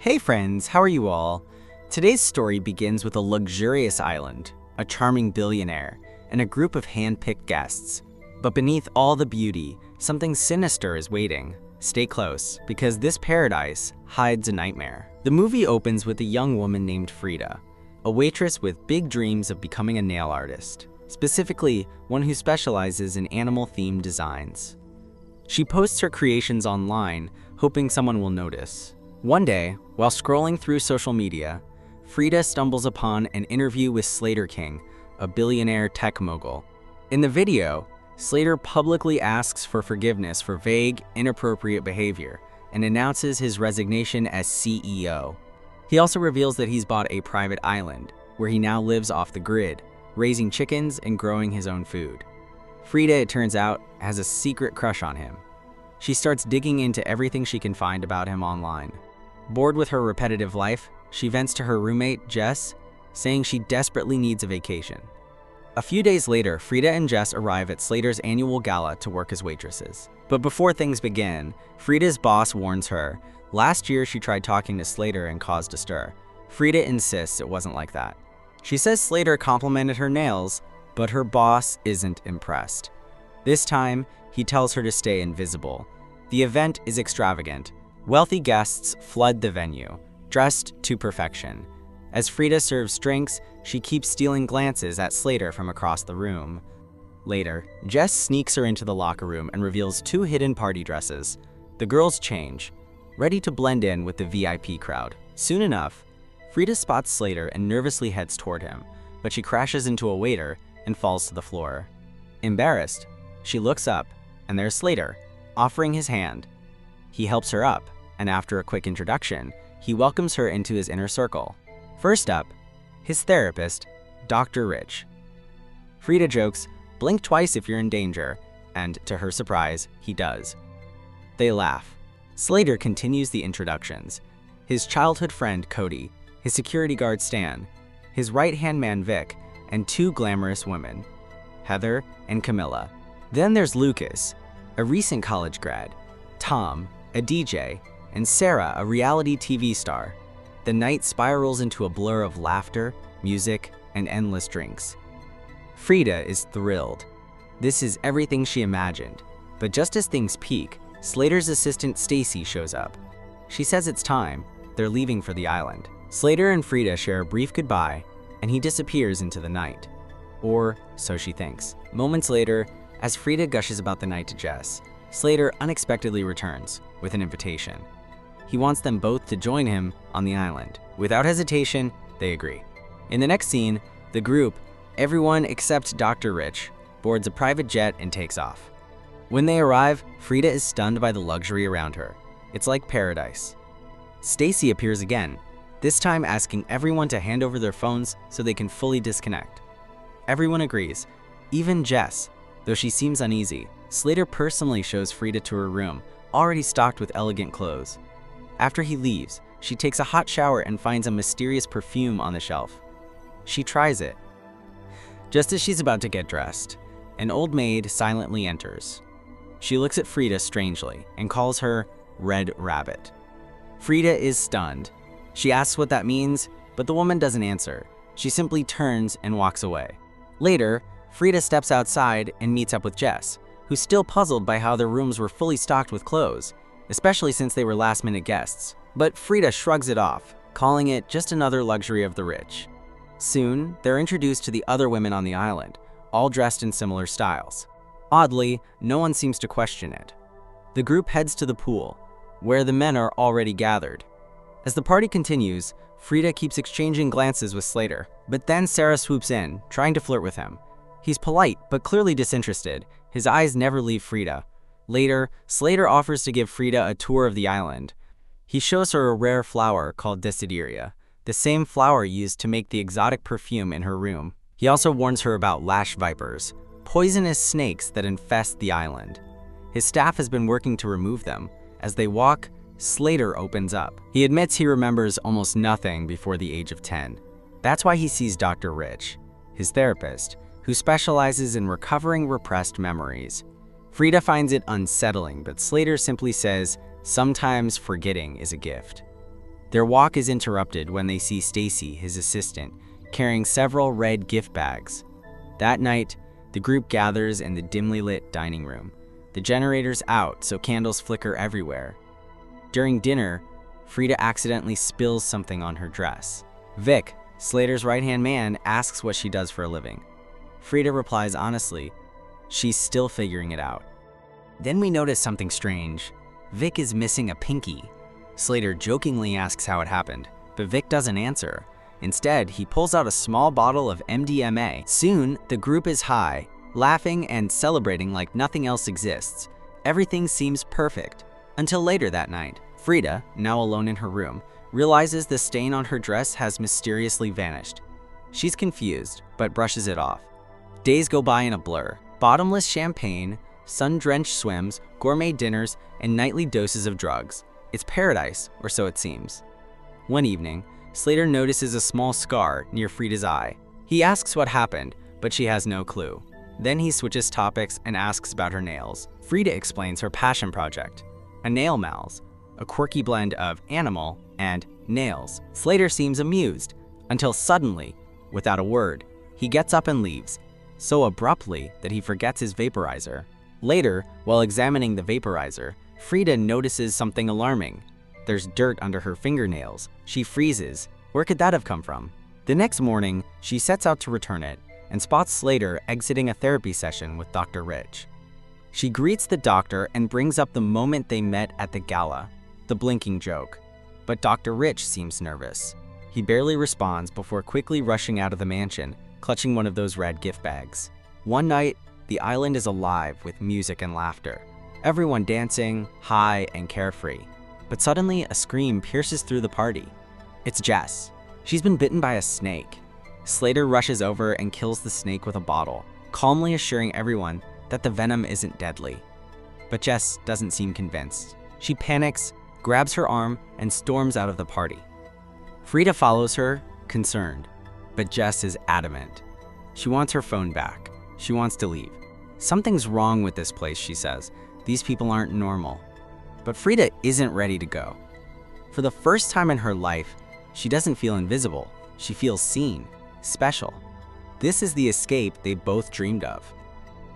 Hey friends, how are you all? Today's story begins with a luxurious island, a charming billionaire, and a group of hand-picked guests. But beneath all the beauty, something sinister is waiting. Stay close, because this paradise hides a nightmare. The movie opens with a young woman named Frida, a waitress with big dreams of becoming a nail artist, specifically one who specializes in animal-themed designs. She posts her creations online, hoping someone will notice. One day, while scrolling through social media, Frida stumbles upon an interview with Slater King, a billionaire tech mogul. In the video, Slater publicly asks for forgiveness for vague, inappropriate behavior and announces his resignation as CEO. He also reveals that he's bought a private island, where he now lives off the grid, raising chickens and growing his own food. Frida, it turns out, has a secret crush on him. She starts digging into everything she can find about him online. Bored with her repetitive life, she vents to her roommate, Jess, saying she desperately needs a vacation. A few days later, Frida and Jess arrive at Slater's annual gala to work as waitresses. But before things begin, Frida's boss warns her. Last year, she tried talking to Slater and caused a stir. Frida insists it wasn't like that. She says Slater complimented her nails, but her boss isn't impressed. This time, he tells her to stay invisible. The event is extravagant. Wealthy guests flood the venue, dressed to perfection. As Frida serves drinks, she keeps stealing glances at Slater from across the room. Later, Jess sneaks her into the locker room and reveals two hidden party dresses. The girls change, ready to blend in with the VIP crowd. Soon enough, Frida spots Slater and nervously heads toward him, but she crashes into a waiter and falls to the floor. Embarrassed, she looks up, and there's Slater, offering his hand. He helps her up, and after a quick introduction, he welcomes her into his inner circle. First up, his therapist, Dr. Rich. Frida jokes, "Blink twice if you're in danger," and to her surprise, he does. They laugh. Slater continues the introductions. His childhood friend, Cody, his security guard, Stan, his right-hand man, Vic, and two glamorous women, Heather and Camilla. Then there's Lucas, a recent college grad, Tom, a DJ, and Sarah, a reality TV star. The night spirals into a blur of laughter, music, and endless drinks. Frida is thrilled. This is everything she imagined. But just as things peak, Slater's assistant Stacy shows up. She says it's time. They're leaving for the island. Slater and Frida share a brief goodbye, and he disappears into the night. Or so she thinks. Moments later, as Frida gushes about the night to Jess, Slater unexpectedly returns with an invitation. He wants them both to join him on the island. Without hesitation, they agree. In the next scene, the group, everyone except Dr. Rich, boards a private jet and takes off. When they arrive, Frida is stunned by the luxury around her. It's like paradise. Stacy appears again, this time asking everyone to hand over their phones so they can fully disconnect. Everyone agrees, even Jess, though she seems uneasy. Slater personally shows Frida to her room, already stocked with elegant clothes. After he leaves, she takes a hot shower and finds a mysterious perfume on the shelf. She tries it. Just as she's about to get dressed, an old maid silently enters. She looks at Frida strangely and calls her Red Rabbit. Frida is stunned. She asks what that means, but the woman doesn't answer. She simply turns and walks away. Later, Frida steps outside and meets up with Jess, who's still puzzled by how their rooms were fully stocked with clothes, especially since they were last-minute guests. But Frida shrugs it off, calling it just another luxury of the rich. Soon, they're introduced to the other women on the island, all dressed in similar styles. Oddly, no one seems to question it. The group heads to the pool, where the men are already gathered. As the party continues, Frida keeps exchanging glances with Slater, but then Sarah swoops in, trying to flirt with him. He's polite, but clearly disinterested. His eyes never leave Frida. Later, Slater offers to give Frida a tour of the island. He shows her a rare flower called Desideria, the same flower used to make the exotic perfume in her room. He also warns her about lash vipers, poisonous snakes that infest the island. His staff has been working to remove them. As they walk, Slater opens up. He admits he remembers almost nothing before the age of 10. That's why he sees Dr. Rich, his therapist, who specializes in recovering repressed memories. Frida finds it unsettling, but Slater simply says, "Sometimes forgetting is a gift." Their walk is interrupted when they see Stacy, his assistant, carrying several red gift bags. That night, the group gathers in the dimly lit dining room. The generator's out, so candles flicker everywhere. During dinner, Frida accidentally spills something on her dress. Vic, Slater's right-hand man, asks what she does for a living. Frida replies honestly, she's still figuring it out. Then we notice something strange. Vic is missing a pinky. Slater jokingly asks how it happened, but Vic doesn't answer. Instead, he pulls out a small bottle of MDMA. Soon, the group is high, laughing and celebrating like nothing else exists. Everything seems perfect. Until later that night, Frida, now alone in her room, realizes the stain on her dress has mysteriously vanished. She's confused, but brushes it off. Days go by in a blur. Bottomless champagne, sun-drenched swims, gourmet dinners, and nightly doses of drugs. It's paradise, or so it seems. One evening, Slater notices a small scar near Frida's eye. He asks what happened, but she has no clue. Then he switches topics and asks about her nails. Frida explains her passion project, a nail mals, a quirky blend of animal and nails. Slater seems amused, until suddenly, without a word, he gets up and leaves, so abruptly that he forgets his vaporizer. Later, while examining the vaporizer, Frida notices something alarming. There's dirt under her fingernails. She freezes. Where could that have come from? The next morning, she sets out to return it and spots Slater exiting a therapy session with Dr. Rich. She greets the doctor and brings up the moment they met at the gala, the blinking joke. But Dr. Rich seems nervous. He barely responds before quickly rushing out of the mansion, clutching one of those red gift bags. One night, the island is alive with music and laughter. Everyone dancing, high and carefree. But suddenly, a scream pierces through the party. It's Jess. She's been bitten by a snake. Slater rushes over and kills the snake with a bottle, calmly assuring everyone that the venom isn't deadly. But Jess doesn't seem convinced. She panics, grabs her arm, and storms out of the party. Frida follows her, concerned, but Jess is adamant. She wants her phone back. She wants to leave. Something's wrong with this place, she says. These people aren't normal. But Frida isn't ready to go. For the first time in her life, she doesn't feel invisible. She feels seen, special. This is the escape they both dreamed of.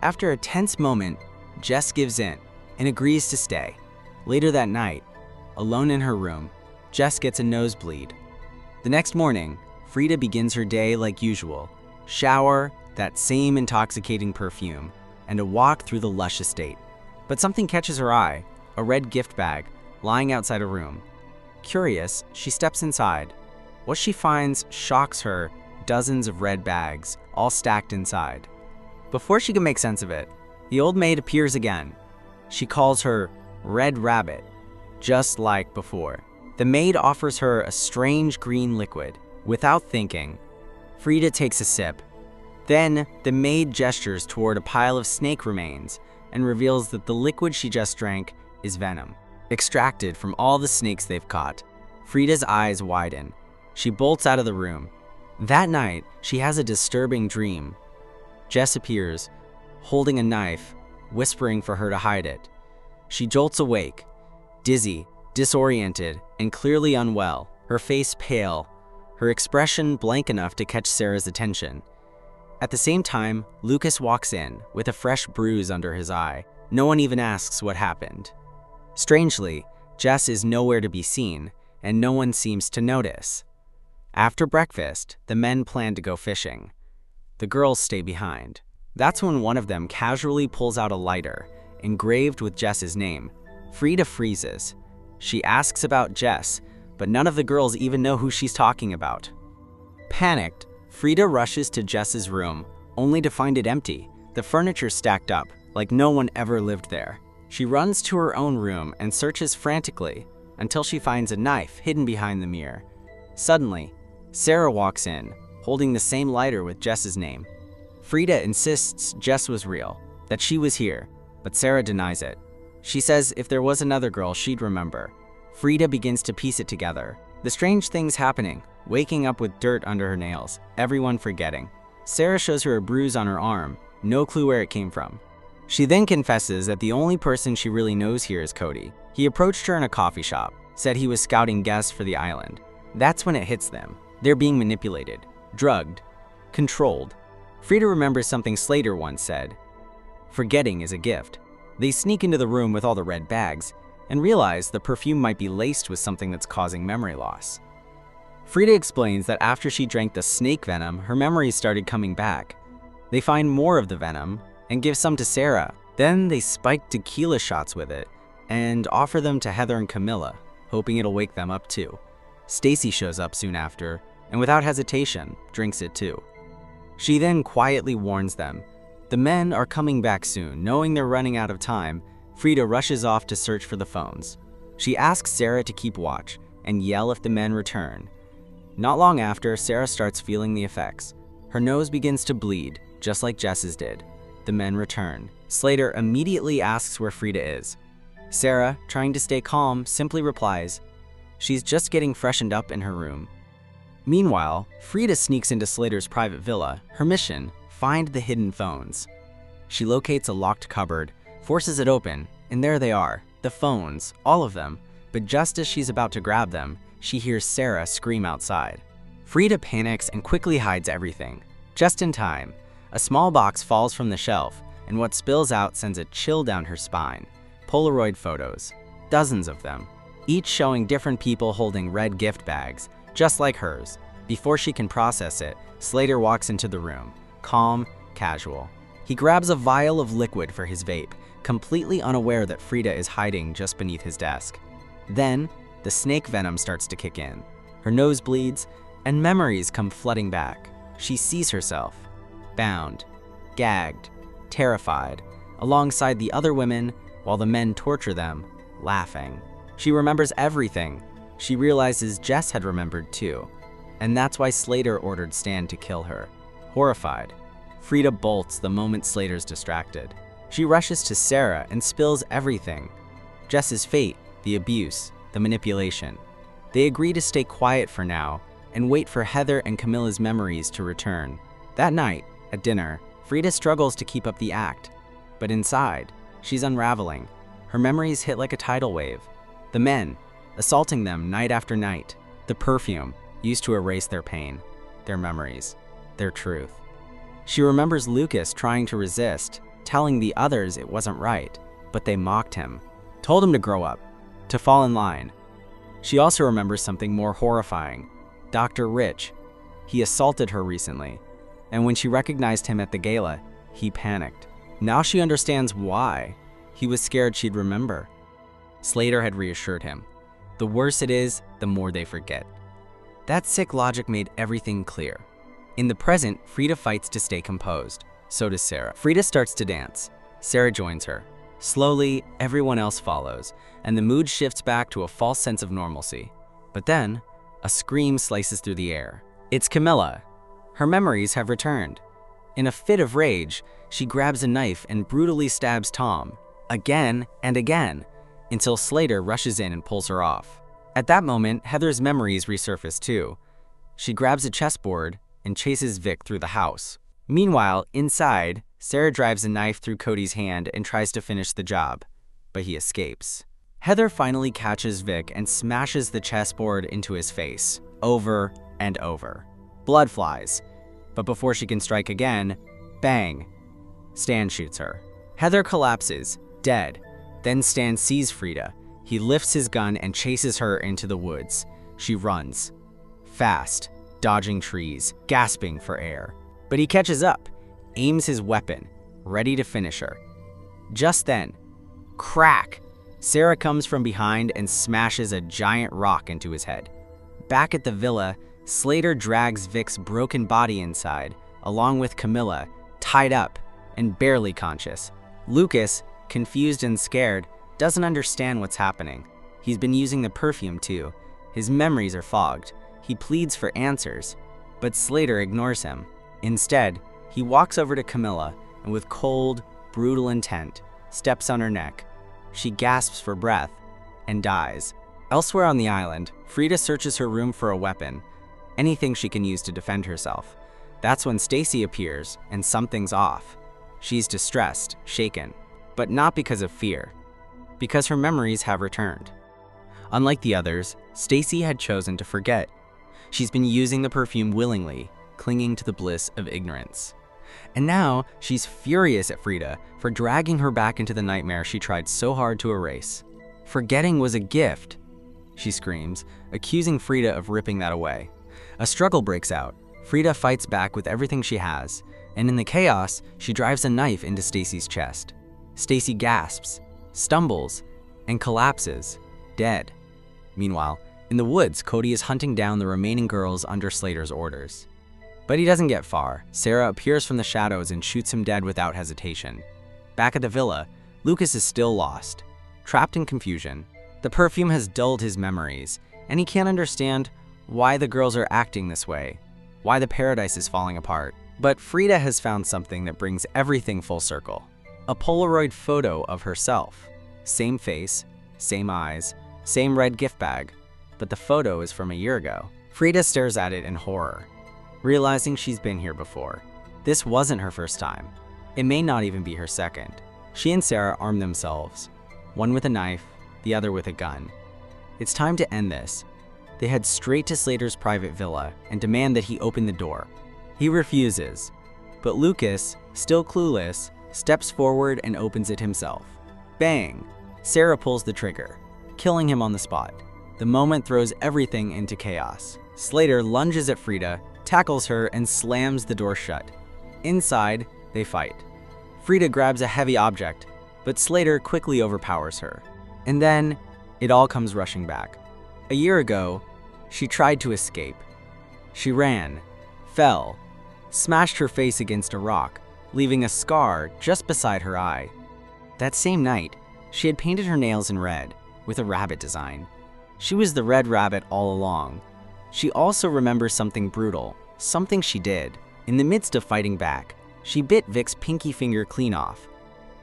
After a tense moment, Jess gives in and agrees to stay. Later that night, alone in her room, Jess gets a nosebleed. The next morning, Frida begins her day like usual. Shower, that same intoxicating perfume, and a walk through the lush estate. But something catches her eye, a red gift bag, lying outside a room. Curious, she steps inside. What she finds shocks her, dozens of red bags, all stacked inside. Before she can make sense of it, the old maid appears again. She calls her Red Rabbit, just like before. The maid offers her a strange green liquid. Without thinking, Frida takes a sip. Then, the maid gestures toward a pile of snake remains and reveals that the liquid she just drank is venom, extracted from all the snakes they've caught. Frida's eyes widen. She bolts out of the room. That night, she has a disturbing dream. Jess appears, holding a knife, whispering for her to hide it. She jolts awake, dizzy, disoriented, and clearly unwell, her face pale, her expression blank enough to catch Sarah's attention. At the same time, Lucas walks in with a fresh bruise under his eye. No one even asks what happened. Strangely, Jess is nowhere to be seen, and no one seems to notice. After breakfast, the men plan to go fishing. The girls stay behind. That's when one of them casually pulls out a lighter, engraved with Jess's name. Frida freezes. She asks about Jess, but none of the girls even know who she's talking about. Panicked, Frida rushes to Jess's room, only to find it empty, the furniture stacked up, like no one ever lived there. She runs to her own room and searches frantically until she finds a knife hidden behind the mirror. Suddenly, Sarah walks in, holding the same lighter with Jess's name. Frida insists Jess was real, that she was here, but Sarah denies it. She says if there was another girl, she'd remember. Frida begins to piece it together. The strange things happening, waking up with dirt under her nails, everyone forgetting. Sarah shows her a bruise on her arm, no clue where it came from. She then confesses that the only person she really knows here is Cody. He approached her in a coffee shop, said he was scouting guests for the island. That's when it hits them. They're being manipulated, drugged, controlled. Frida remembers something Slater once said: "Forgetting is a gift." They sneak into the room with all the red bags and realize the perfume might be laced with something that's causing memory loss. Frida explains that after she drank the snake venom, her memories started coming back. They find more of the venom and give some to Sarah. Then they spike tequila shots with it and offer them to Heather and Camilla, hoping it'll wake them up too. Stacy shows up soon after and without hesitation drinks it too. She then quietly warns them. The men are coming back soon. Knowing they're running out of time, Frida rushes off to search for the phones. She asks Sarah to keep watch and yell if the men return. Not long after, Sarah starts feeling the effects. Her nose begins to bleed, just like Jess's did. The men return. Slater immediately asks where Frida is. Sarah, trying to stay calm, simply replies, "She's just getting freshened up in her room." Meanwhile, Frida sneaks into Slater's private villa. Her mission: find the hidden phones. She locates a locked cupboard, forces it open, and there they are, the phones, all of them. But just as she's about to grab them, she hears Sarah scream outside. Frida panics and quickly hides everything. Just in time, a small box falls from the shelf, and what spills out sends a chill down her spine. Polaroid photos, dozens of them, each showing different people holding red gift bags, just like hers. Before she can process it, Slater walks into the room, calm, casual. He grabs a vial of liquid for his vape, completely unaware that Frida is hiding just beneath his desk. Then, the snake venom starts to kick in. Her nose bleeds, and memories come flooding back. She sees herself, bound, gagged, terrified, alongside the other women while the men torture them, laughing. She remembers everything. She realizes Jess had remembered too, and that's why Slater ordered Stan to kill her. Horrified, Frida bolts the moment Slater's distracted. She rushes to Sarah and spills everything. Jess's fate, the abuse, the manipulation. They agree to stay quiet for now and wait for Heather and Camilla's memories to return. That night, at dinner, Frida struggles to keep up the act, but inside, she's unraveling. Her memories hit like a tidal wave. The men, assaulting them night after night. The perfume, used to erase their pain, their memories, their truth. She remembers Lucas trying to resist, telling the others it wasn't right, but they mocked him, told him to grow up, to fall in line. She also remembers something more horrifying: Dr. Rich. He assaulted her recently, and when she recognized him at the gala, he panicked. Now she understands why. He was scared she'd remember. Slater had reassured him. The worse it is, the more they forget. That sick logic made everything clear. In the present, Frida fights to stay composed. So does Sarah. Frida starts to dance. Sarah joins her. Slowly, everyone else follows, and the mood shifts back to a false sense of normalcy. But then, a scream slices through the air. It's Camilla. Her memories have returned. In a fit of rage, she grabs a knife and brutally stabs Tom, again and again, until Slater rushes in and pulls her off. At that moment, Heather's memories resurface too. She grabs a chessboard and chases Vic through the house. Meanwhile, inside, Sarah drives a knife through Cody's hand and tries to finish the job, but he escapes. Heather finally catches Vic and smashes the chessboard into his face, over and over. Blood flies, but before she can strike again, bang, Stan shoots her. Heather collapses, dead. Then Stan sees Frida. He lifts his gun and chases her into the woods. She runs, fast, dodging trees, gasping for air. But he catches up, aims his weapon, ready to finish her. Just then, crack! Sarah comes from behind and smashes a giant rock into his head. Back at the villa, Slater drags Vic's broken body inside, along with Camilla, tied up and barely conscious. Lucas, confused and scared, doesn't understand what's happening. He's been using the perfume too. His memories are fogged. He pleads for answers, but Slater ignores him. Instead, he walks over to Camilla and with cold, brutal intent, steps on her neck. She gasps for breath and dies. Elsewhere on the island, Frida searches her room for a weapon, anything she can use to defend herself. That's when Stacy appears and something's off. She's distressed, shaken, but not because of fear. because her memories have returned. Unlike the others, Stacy had chosen to forget. She's been using the perfume willingly, clinging to the bliss of ignorance. And now, she's furious at Frida for dragging her back into the nightmare she tried so hard to erase. Forgetting was a gift, she screams, accusing Frida of ripping that away. A struggle breaks out. Frida fights back with everything she has, and in the chaos, she drives a knife into Stacy's chest. Stacy gasps, stumbles, and collapses, dead. Meanwhile, in the woods, Cody is hunting down the remaining girls under Slater's orders. But he doesn't get far. Sarah appears from the shadows and shoots him dead without hesitation. Back at the villa, Lucas is still lost, trapped in confusion. The perfume has dulled his memories, and he can't understand why the girls are acting this way, why the paradise is falling apart. But Frida has found something that brings everything full circle. A Polaroid photo of herself. Same face, same eyes, same red gift bag, but the photo is from a year ago. Frida stares at it in horror, realizing she's been here before. This wasn't her first time. It may not even be her second. She and Sarah arm themselves, one with a knife, the other with a gun. It's time to end this. They head straight to Slater's private villa and demand that he open the door. He refuses, but Lucas, still clueless, steps forward and opens it himself. Bang! Sarah pulls the trigger, killing him on the spot. The moment throws everything into chaos. Slater lunges at Frida, tackles her, and slams the door shut. Inside, they fight. Frida grabs a heavy object, but Slater quickly overpowers her. And then, it all comes rushing back. A year ago, she tried to escape. She ran, fell, smashed her face against a rock, leaving a scar just beside her eye. That same night, she had painted her nails in red, with a rabbit design. She was the Red Rabbit all along. She also remembers something brutal, something she did. In the midst of fighting back, she bit Vic's pinky finger clean off.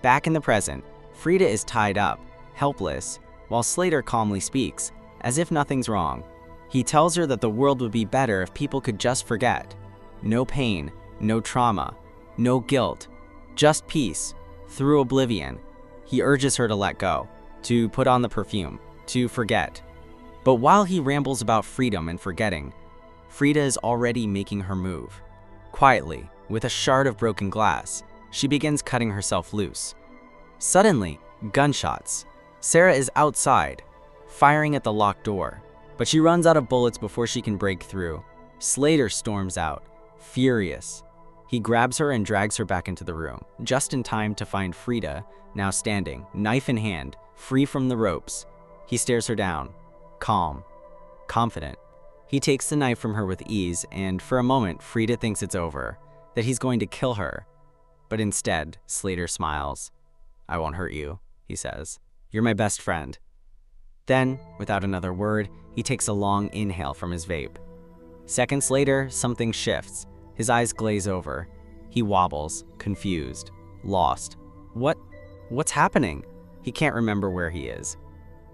Back in the present, Frida is tied up, helpless, while Slater calmly speaks, as if nothing's wrong. He tells her that the world would be better if people could just forget. No pain, no trauma, no guilt, just peace, through oblivion. He urges her to let go, to put on the perfume, to forget. But while he rambles about freedom and forgetting, Frida is already making her move. Quietly, with a shard of broken glass, she begins cutting herself loose. Suddenly, gunshots. Sarah is outside, firing at the locked door, but she runs out of bullets before she can break through. Slater storms out, furious. He grabs her and drags her back into the room, just in time to find Frida, now standing, knife in hand, free from the ropes. He stares her down, calm, confident. He takes the knife from her with ease, and for a moment, Frida thinks it's over, that he's going to kill her. But instead, Slater smiles. "I won't hurt you," he says. "You're my best friend." Then, without another word, he takes a long inhale from his vape. Seconds later, something shifts. His eyes glaze over. He wobbles, confused, lost. What's happening? He can't remember where he is,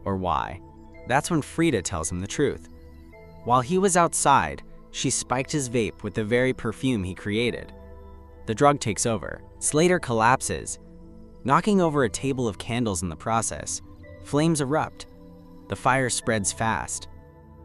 or why. That's when Frida tells him the truth. While he was outside, she spiked his vape with the very perfume he created. The drug takes over. Slater collapses, knocking over a table of candles in the process. Flames erupt. The fire spreads fast.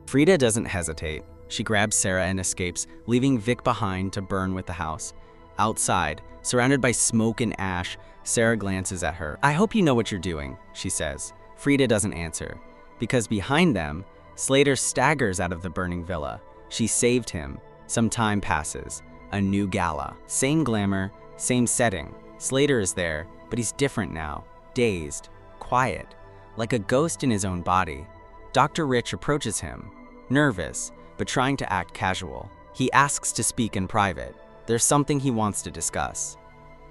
Frida doesn't hesitate. She grabs Sarah and escapes, leaving Vic behind to burn with the house. Outside, surrounded by smoke and ash, Sarah glances at her. "I hope you know what you're doing," she says. Frida doesn't answer, because behind them, Slater staggers out of the burning villa. She saved him. Some time passes. A new gala. Same glamour, same setting. Slater is there, but he's different now. Dazed, quiet, like a ghost in his own body. Dr. Rich approaches him, nervous, but trying to act casual. He asks to speak in private. There's something he wants to discuss.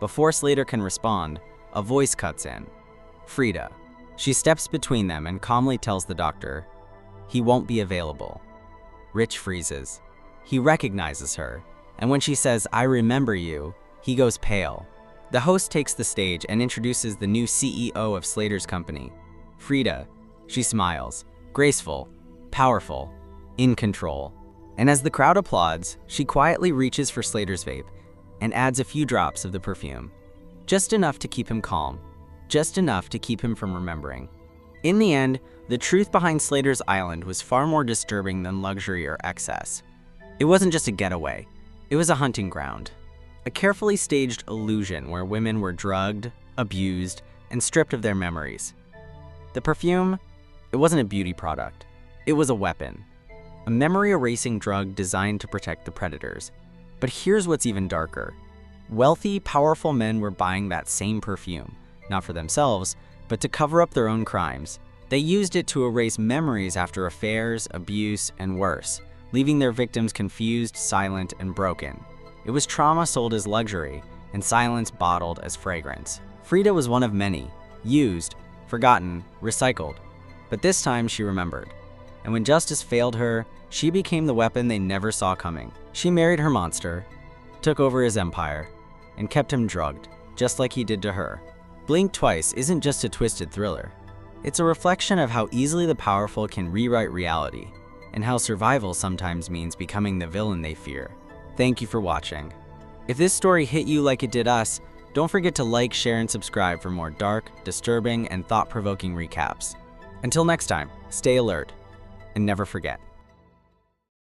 Before Slater can respond, a voice cuts in. Frida. She steps between them and calmly tells the doctor, he won't be available. Rich freezes. He recognizes her, and when she says, "I remember you," he goes pale. The host takes the stage and introduces the new CEO of Slater's company, Frida. She smiles, graceful, powerful, in control. And as the crowd applauds, she quietly reaches for Slater's vape and adds a few drops of the perfume. Just enough to keep him calm, just enough to keep him from remembering. In the end, the truth behind Slater's Island was far more disturbing than luxury or excess. It wasn't just a getaway, it was a hunting ground. A carefully staged illusion where women were drugged, abused, and stripped of their memories. The perfume, it wasn't a beauty product, it was a weapon. A memory-erasing drug designed to protect the predators. But here's what's even darker. Wealthy, powerful men were buying that same perfume, not for themselves, but to cover up their own crimes. They used it to erase memories after affairs, abuse, and worse, leaving their victims confused, silent, and broken. It was trauma sold as luxury, and silence bottled as fragrance. Frida was one of many, used, forgotten, recycled. But this time she remembered. And when justice failed her, she became the weapon they never saw coming. She married her monster, took over his empire, and kept him drugged, just like he did to her. Blink Twice isn't just a twisted thriller. It's a reflection of how easily the powerful can rewrite reality, and how survival sometimes means becoming the villain they fear. Thank you for watching. If this story hit you like it did us, don't forget to like, share, and subscribe for more dark, disturbing, and thought-provoking recaps. Until next time, stay alert, and never forget.